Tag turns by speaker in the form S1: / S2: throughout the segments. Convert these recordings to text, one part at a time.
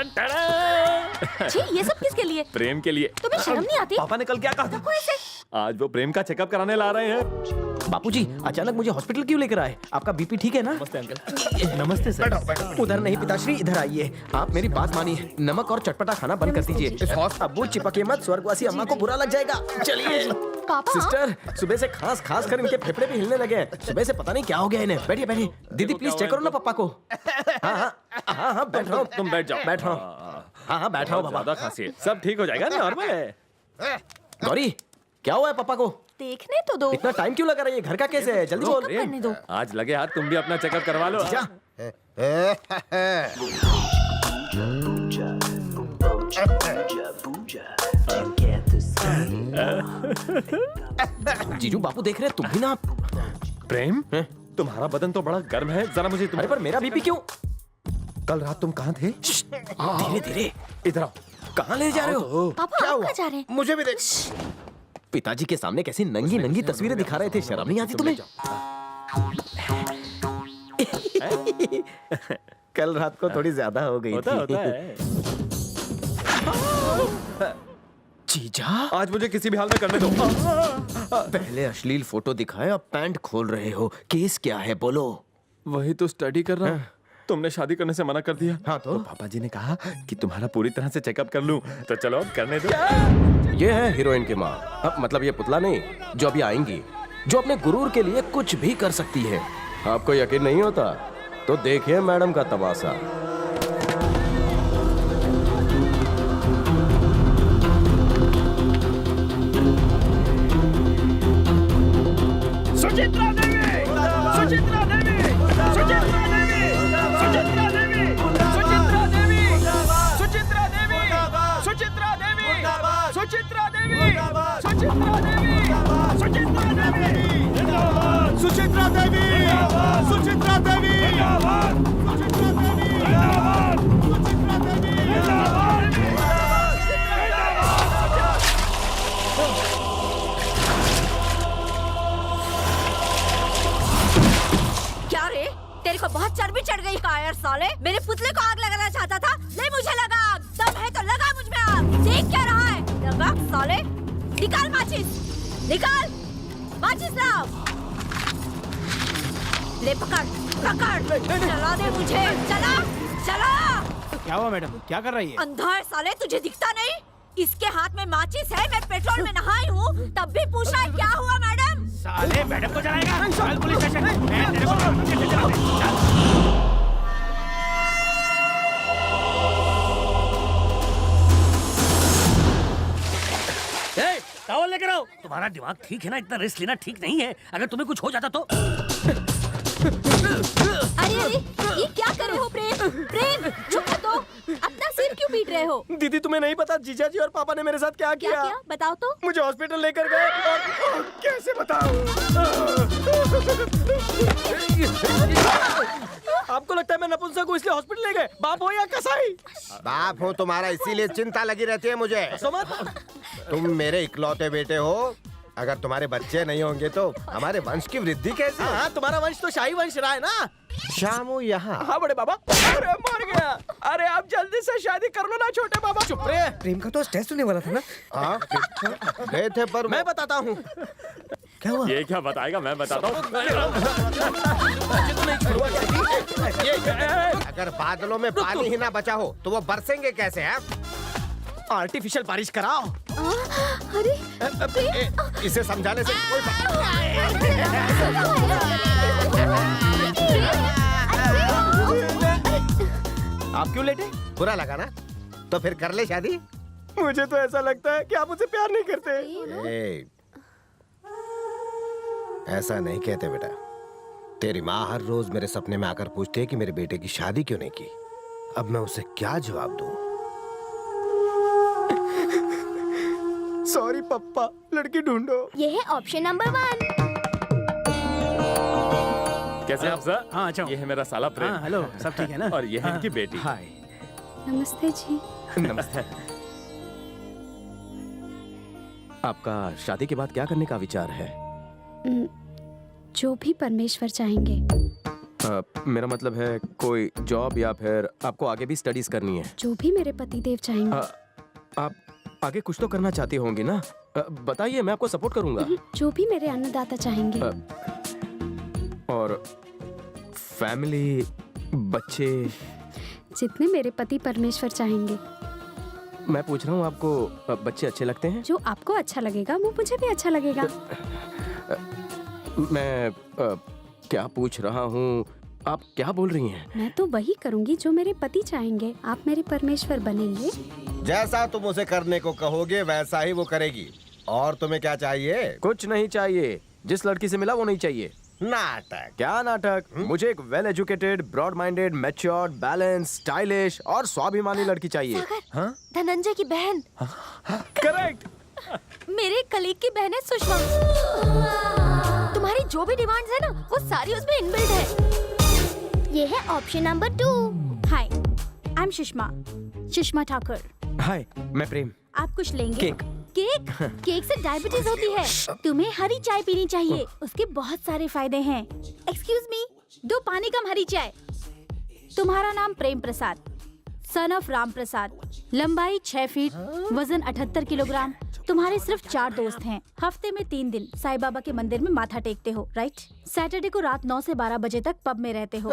S1: छी, ये सब किसके लिए?
S2: प्रेम के लिए।
S1: तुम्हें शर्म नहीं आती?
S2: पापा ने कल क्या कहा था?
S1: ऐसे
S2: आज वो प्रेम का चेकअप कराने ला रहे हैं।
S3: बापूजी अचानक मुझे हॉस्पिटल क्यों लेकर आए? आपका बीपी ठीक है ना?
S2: नमस्ते अंकल। नमस्ते सर।
S3: उधर नहीं पिताश्री, इधर आइए। आप मेरी बात मानिए, नमक और चटपटा खाना बंद कर दीजिए। अब्बू चिपके मत, स्वर्गवासी अम्मा को बुरा लग जाएगा। चलिए
S1: पापा।
S3: सिस्टर, सुबह से खास खास कर इनके फेफड़े भी हिलने लगे हैं। सुबह से पता नहीं क्या हो गया इन्हें। बैठिए बैठिए। दीदी प्लीज चेक करो ना पापा को। हाँ बैठ रहा हूँ।
S2: तुम बैठ जाओ।
S3: बैठ रहा हूँ। हाँ बैठ रहा हूँ बाबा।
S2: ज्यादा खांसी है, सब ठीक हो जाएगा, नॉर्मल है।
S3: गौरी क्या हुआ है पापा को?
S1: देखने तो दो।
S3: इतना टाइम क्यों लगा रहा है? ये घर का केस है, जल्दी बोल।
S1: करने दो।
S2: आज लगे हाथ तुम भी अपना चेकअप करवा लो।
S3: जा। जीजू बापू देख रहे हैं, तुम भी ना।
S2: प्रेम, तुम्हारा बदन तो बड़ा गर्म है, जरा मुझे
S3: अरे पर मेरा बीपी क्यों?
S2: कल रात तुम कहाँ थे?
S3: धीरे धीरे।
S2: इधर आओ।
S3: कहाँ ले जा रहे हो?
S1: पापा
S3: क्या
S1: आप
S3: हुआ?
S1: कहाँ जा रहे हैं?
S3: मुझे भी देख। पिताजी के सामने कैसी नंगी नंगी तस्वीरें दिखा रहे थे, शर्म नहीं आती तुम्हें? कल रात को थोड़ी ज्यादा हो गई
S2: होता
S3: थी।
S2: है।
S3: जीजा
S2: आज मुझे किसी भी हाल में करने दो।
S3: पहले अश्लील फोटो दिखाए, अब पैंट खोल रहे हो। केस क्या है बोलो?
S2: वही तो स्टडी कर रहा हूँ। तुमने शादी करने से मना कर दिया।
S3: हाँ तो
S2: पापा जी ने कहा कि तुम्हारा पूरी तरह से चेकअप कर लूं, तो चलो अब करने दो।
S3: ये है हीरोइन की माँ। अब मतलब ये पुतला नहीं, जो अभी आएंगी, जो अपने गुरूर के लिए कुछ भी कर सकती है। आपको यकीन नहीं होता तो देखिए मैडम का तमाशा।
S4: सुचित्रा देवी, सुचित्रा देवी, सुचित्रा देवी, सुचित्रा देवी, सुचित्रा देवी, सुचित्रा देवी, सुचित्रा देवी, सुचित्रा देवी, सुचित्रा देवी, सुचित्रा देवी, सुचित्रा देवी, सुचित्रा देवी,
S1: क्या रे? तेरे को बहुत चर्बी चढ़ गई कायर साले। मेरे पुतले को आग लगाना चाहता था, ले मुझे लगा आग। दम है तो लगा मुझ में आग। देख क्या रहा है? लगा साले। निकाल माचिस, निकाल माचिस लाओ। ले पकड़ पकड़, चला दे मुझे, चला चला।
S4: क्या हुआ मैडम, क्या कर रही है?
S1: अंधा है साले, तुझे दिखता नहीं? इसके हाथ में माचिस है, मैं पेट्रोल में नहाई हूँ, तब भी पूछ रहा है क्या हुआ मैडम?
S4: साले मैडम को जलाएगा। चल पुलिस स्टेशन। मैं तेरे को कैसे जला दे? चल। टॉवल लेकर आओ। तुम्हारा दिमाग ठीक है ना? इतना रिस्क लेना ठीक नहीं है। अगर तुम्हें कुछ हो जाता तो?
S1: अरे अरे, ये क्या कर रहे हो प्रेम? प्रेम चुप हो तो। अपना सिर क्यों पीट रहे हो?
S3: दीदी तुम्हें नहीं पता जीजा जी और पापा ने मेरे साथ क्या
S1: क्या
S3: किया?
S1: किया? बताओ तो।
S3: मुझे हॉस्पिटल लेकर गए और कैसे बताऊं? आपको लगता है मैं नपुंसक हूँ इसलिए हॉस्पिटल ले गए? बाप हो या कसाई?
S5: बाप हूँ तुम्हारा, इसीलिए चिंता लगी रहती है मुझे। तुम मेरे इकलौते बेटे हो। अगर तुम्हारे बच्चे नहीं होंगे तो हमारे वंश की वृद्धि कैसे?
S3: हाँ तुम्हारा वंश तो शाही वंश रहा है ना।
S5: शामू यहाँ।
S3: हाँ बड़े बाबा। अरे मर गया। अरे आप जल्दी से शादी कर लो ना छोटे बाबा। चुप रहे।
S5: प्रेम का तो टेस्ट होने वाला था ना? हाँ गए थे पर
S3: मैं बताता हूँ।
S5: क्या हुआ?
S2: ये क्या बताएगा, मैं बताता हूँ।
S5: अगर बादलों में पानी ही ना बचा हो तो वो बरसेंगे कैसे? है
S3: आर्टिफिशियल बारिश कराओ।
S1: अरे
S5: इसे समझाने से कोई
S3: आप क्यों लेटे?
S5: बुरा लगा ना? तो फिर कर ले शादी।
S3: मुझे तो ऐसा लगता है कि आप मुझसे प्यार नहीं करते।
S5: ए, ऐसा नहीं कहते बेटा। तेरी माँ हर रोज मेरे सपने में आकर पूछती है कि मेरे बेटे की शादी क्यों नहीं की। अब मैं उसे क्या जवाब दूं?
S3: सॉरी पप्पा, लड़की ढूंढो।
S1: ये है ऑप्शन नंबर 1।
S2: कैसे आप सर?
S4: हाँ अच्छा।
S2: ये है मेरा साला प्रेम।
S4: हाँ हेलो, सब ठीक है ना?
S2: और ये है इनकी बेटी।
S4: हाय।
S1: नमस्ते जी।
S3: नमस्ते। आपका शादी के बाद क्या करने का विचार है?
S6: जो भी परमेश्वर चाहेंगे।
S3: मेरा मतलब है कोई जॉब या फिर आपको आगे भी स्टडीज करनी है?
S6: जो भी मेरे पति देव चाहेंगे।
S3: आप आगे कुछ तो करना चाहती होंगी ना? बताइए, मैं आपको सपोर्ट करूंगा।
S6: जो भी मेरे अन्नदाता चाहेंगे।
S3: और फैमिली, बच्चे?
S6: जितने मेरे पति परमेश्वर चाहेंगे।
S3: मैं पूछ रहा हूँ, आपको बच्चे अच्छे लगते हैं?
S6: जो आपको अच्छा लगेगा वो मुझे भी अच्छा लगेगा।
S3: मैं क्या पूछ रहा हूँ, आप क्या बोल रही हैं?
S6: मैं तो वही करूँगी जो मेरे पति चाहेंगे। आप मेरे परमेश्वर बनेंगे।
S5: जैसा तुम उसे करने को कहोगे वैसा ही वो करेगी। और तुम्हें क्या चाहिए?
S3: कुछ नहीं चाहिए। जिस लड़की से मिला वो नहीं चाहिए।
S5: नाटक?
S3: क्या नाटक? मुझे एक well educated, broad minded, matured, balance, stylish और स्वाभिमानी लड़की चाहिए।
S1: हाँ? धनंजय की बहन।
S3: करेक्ट।
S1: मेरे कलीग की बहन है सुषमा। तुम्हारी जो भी डिमांड्स है ना, वो सारी उसमें इनबिल्ट है।
S7: ये है option number 2।
S6: Hi, I am Sushma Thakur.
S3: Hi, मैं प्रेम।
S6: आप कुछ लेंगे?
S3: केक।
S6: केक? केक से डायबिटीज होती है। तुम्हें हरी चाय पीनी चाहिए, उसके बहुत सारे फायदे हैं। एक्सक्यूज मी, 2 पानी कम हरी चाय। तुम्हारा नाम प्रेम प्रसाद, सन ऑफ राम प्रसाद, लंबाई 6 फीट, वजन 78 किलोग्राम। तुम्हारे सिर्फ 4 दोस्त हैं। हफ्ते में 3 दिन साईं बाबा के मंदिर में माथा टेकते हो, राइट? सैटरडे को रात 9 से 12 बजे तक पब में रहते हो।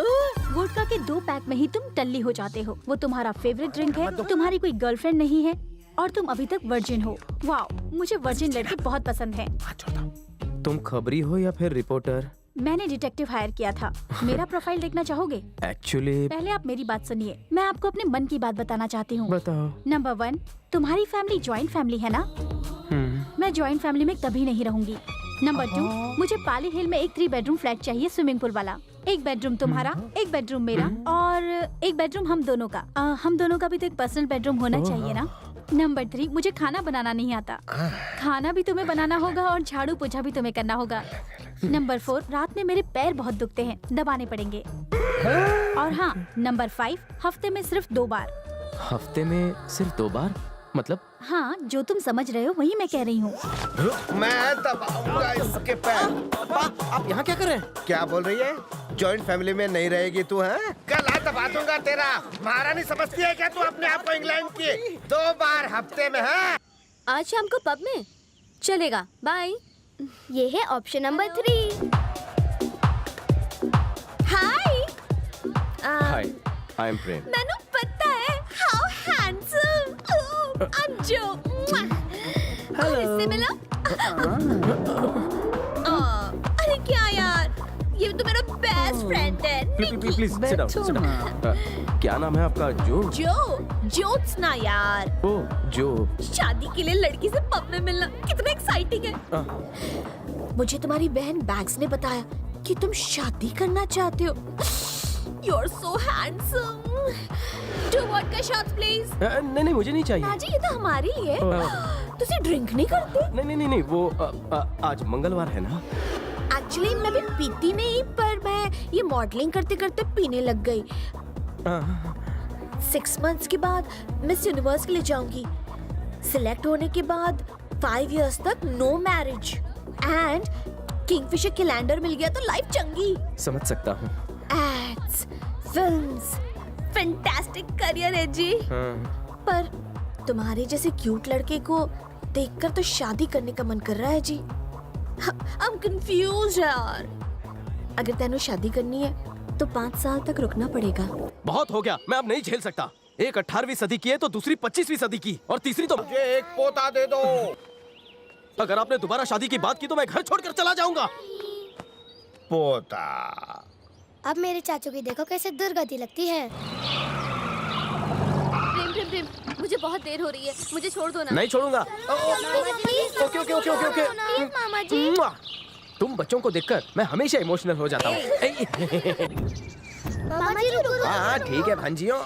S6: वोडका के 2 पैक में ही तुम टल्ली हो जाते हो। वो तुम्हारा फेवरेट ड्रिंक है। तुम्हारी कोई गर्लफ्रेंड नहीं है और तुम अभी तक वर्जिन हो। वाओ, मुझे वर्जिन लड़के बहुत पसंद हैं।
S3: तुम खबरी हो या फिर रिपोर्टर?
S6: मैंने डिटेक्टिव हायर किया था। मेरा प्रोफाइल देखना चाहोगे?
S3: एक्चुअली
S6: पहले आप मेरी बात सुनिए। मैं आपको अपने मन की बात बताना चाहती हूँ।
S3: बताओ।
S6: नंबर 1, तुम्हारी फैमिली जॉइंट फैमिली है ना? मैं जॉइंट फैमिली में कभी नहीं रहूंगी। नंबर 2, मुझे पाली हिल में एक 3 बेडरूम फ्लैट चाहिए, स्विमिंग पूल वाला। एक बेडरूम तुम्हारा, एक बेडरूम मेरा और एक बेडरूम हम दोनों का। हम दोनों का भी तो एक पर्सनल बेडरूम होना चाहिए ना? नंबर 3, मुझे खाना बनाना नहीं आता। खाना भी तुम्हें बनाना होगा और झाड़ू पोछा भी तुम्हें करना होगा। नंबर 4, रात में मेरे पैर बहुत दुखते हैं, दबाने पड़ेंगे। और हाँ, नंबर 5, हफ्ते में सिर्फ 2 बार।
S3: हफ्ते में सिर्फ 2 बार? मतलब?
S6: हाँ, जो तुम समझ रहे हो वही मैं कह रही हूँ।
S5: मैं दबाऊंगा इसके पैर।
S3: आप यहाँ क्या कर रहे हैं?
S5: क्या बोल रही है? जॉइंट फैमिली में नहीं रहेगी तू? है कल दबा दूंगा तेरा। महारानी समझती है क्या तू अपने आप को इंग्लैंड की? 2 बार हफ्ते में है।
S1: आज शाम को पब में चलेगा। बाय।
S7: ये है option number 3।
S1: Hi.
S3: Hi, I am Prem.
S1: मैंने पता है। How handsome. आई एम जो। और इससे मिला? अरे क्या यार, ये तो मेरा बेस्ट फ्रेंड है।
S3: Please sit down, sit down. क्या नाम है आपका?
S1: ज्योत्सना यार।
S3: ओ, जो
S1: शादी के लिए लड़की से पब में मिलना कितना एक्साइटिंग है। मुझे तुम्हारी बहन बैग्स ने बताया कि तुम शादी करना चाहते हो। You're so handsome. 2 vodka shots, please.
S3: नहीं, मुझे नहीं चाहिए।
S1: नाजी, ये तो हमारे लिए। तुसी ड्रिंक नहीं करते?
S3: नहीं, वो आज मंगलवार है ना?
S1: एक्चुअली मैं भी पीती नहीं, पर मैं ये मॉडलिंग करते करते पीने लग गई। 6 मंथ्स के बाद मिस यूनिवर्स के लिए जाऊंगी। सिलेक्ट होने के बाद 5 इयर्स तक no marriage and Kingfisher calendar मिल गया तो लाइफ चंगी।
S3: समझ सकता हूँ।
S1: एड्स, फिल्म्स, फैंटास्टिक करियर है जी। पर तुम्हारे जैसे क्यूट लड़के को देखकर तो शादी करने का मन कर रहा है जी। I'm confused यार। अगर तेनू शादी करनी है तो 5 साल तक रुकना पड़ेगा।
S3: बहुत हो गया, मैं अब नहीं झेल सकता। एक 18वीं सदी की है तो दूसरी 25वीं सदी की और तीसरी तो
S5: मुझे एक पोता दे दो।
S3: अगर आपने दोबारा शादी की बात की तो मैं घर छोड़कर चला जाऊंगा।
S5: पोता।
S7: अब मेरे चाचू की देखो कैसे दुर्गति लगती है।
S1: प्रेम, मुझे बहुत देर हो रही है, मुझे छोड़ दो ना।
S3: नहीं छोड़ूंगा। ओके।
S7: मामा जी।
S3: तुम बच्चों को देखकर मैं हमेशा इमोशनल हो जाता हूँ।
S7: मामा जी रुको।
S5: हाँ ठीक है भांजियों।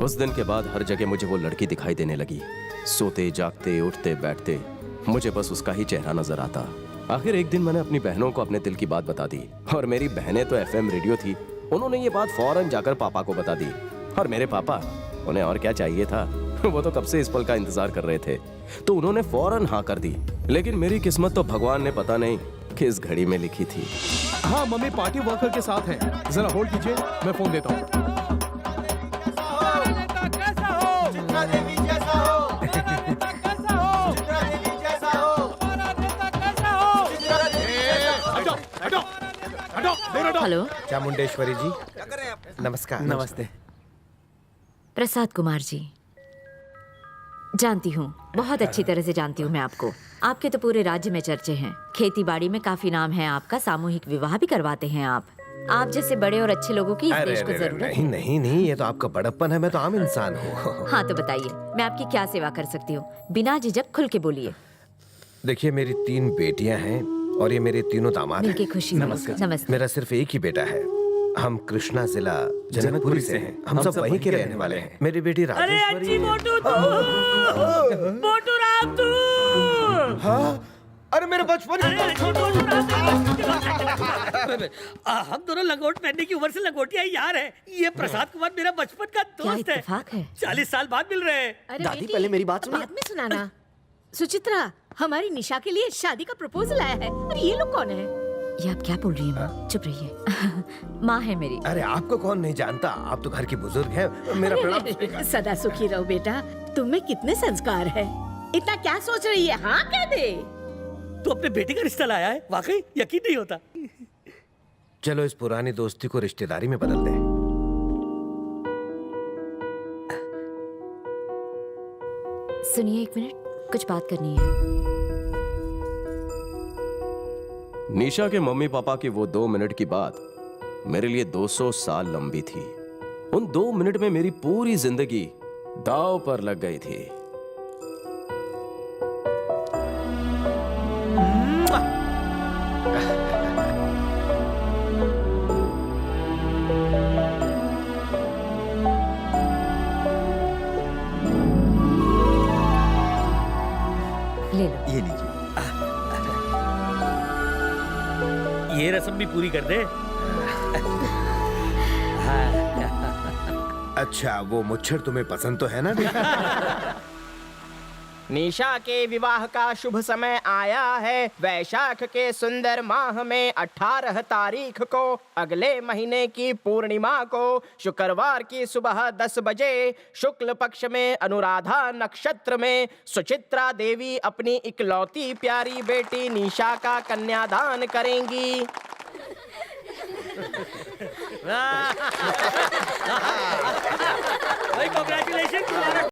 S3: उस दिन के बाद हर जगह मुझे वो लड़की दिखाई देने लगी। सोते जागते उठते बैठते मुझे बस उसका ही चेहरा नजर आता। आखिर एक दिन मैंने अपनी बहनों को अपने दिल की बात बता दी, और मेरी बहनें तो FM रेडियो थी। उन्होंने ये बात फौरन जाकर पापा को बता दी, और मेरे पापा, उन्हें और क्या चाहिए था, वो तो कब से इस पल का इंतजार कर रहे थे, तो उन्होंने फौरन हाँ कर दी। लेकिन मेरी किस्मत तो भगवान ने पता नहीं किस घड़ी में लिखी थी।
S8: हाँ, मम्मी पार्टी वर्कर के साथ है, जरा होल्ड कीजिए, मैं फोन देता हूँ।
S1: हेलो
S5: चामुंडेश्वरी जी, नमस्कार।
S2: नमस्ते।
S1: प्रसाद कुमार जी, जानती हूँ, बहुत अच्छी तरह से जानती हूँ मैं आपको। आपके तो पूरे राज्य में चर्चे हैं, खेती बाड़ी में काफी नाम है आपका, सामूहिक विवाह भी करवाते हैं आप जैसे बड़े और अच्छे लोगों की इस देश को जरूरत है।
S5: नहीं नहीं, ये तो आपका बड़प्पन है, मैं तो आम इंसान हूँ।
S1: हाँ तो बताइए, मैं आपकी क्या सेवा कर सकती हूँ? बिना झिझक खुल के बोलिए।
S5: देखिए, मेरी 3 बेटियां हैं और ये मेरे तीनों दामाद
S1: मिलके
S5: हैं।
S1: खुशी। नमस्ते।
S5: मेरा सिर्फ एक ही बेटा है। हम कृष्णा जिला जनकपुरी से हैं। हम सब वहीं के रहने वाले हैं। मेरी बेटी
S4: अरे
S5: राजेश्वरी।
S4: अच्छी मोटू तू, मोटू राम तू।
S5: हाँ, अरे मेरे बचपन
S4: अरे अच्छी मोटू राम तू। हम दोनों लंगोट पहनने की उम्र से लंगोटिया यार है। ये प्रसाद कुमार मेरा बचपन का
S1: क्या
S4: दोस्त है।
S1: इत्तेफाक है।
S4: 40 साल बाद मिल रहे हैं।
S9: अरे
S10: दादी,
S9: बेटी,
S10: पहले मेरी बात सुनिए।
S9: बाद में सुनाना। सुचित्रा, हमारी निशा के लिए शादी का प्रपोजल आया है। और ये लोग कौन है?
S1: ये आप क्या बोल रही हैं माँ? चुप रहिए। माँ है मेरी।
S5: अरे आपको कौन नहीं जानता, आप तो घर की बुजुर्ग हैं। मेरा प्रणाम।
S9: सदा सुखी रहो बेटा। तुम में कितने संस्कार है। इतना क्या सोच रही है? हाँ कह दे।
S4: तू अपने बेटे का रिश्ता लाया है? वाकई यकीन नहीं होता।
S5: चलो इस पुरानी दोस्ती को रिश्तेदारी में बदल दें।
S1: सुनिए एक मिनट, कुछ बात करनी है।
S3: निशा के मम्मी पापा की वो 2 मिनट की बात मेरे लिए 200 साल लंबी थी। उन 2 मिनट में मेरी पूरी जिंदगी दांव पर लग गई थी।
S1: ले लो।
S2: ये लीजिए।
S4: ये रस्म भी पूरी कर दे।
S5: अच्छा, वो मुच्छर तुम्हें पसंद तो है ना बेटा?
S10: निशा के विवाह का शुभ समय आया है। वैशाख के सुंदर माह में 18 तारीख को, अगले महीने की पूर्णिमा को, शुक्रवार की सुबह 10 बजे शुक्ल पक्ष में अनुराधा नक्षत्र में सुचित्रा देवी अपनी इकलौती प्यारी बेटी निशा का कन्यादान करेंगी।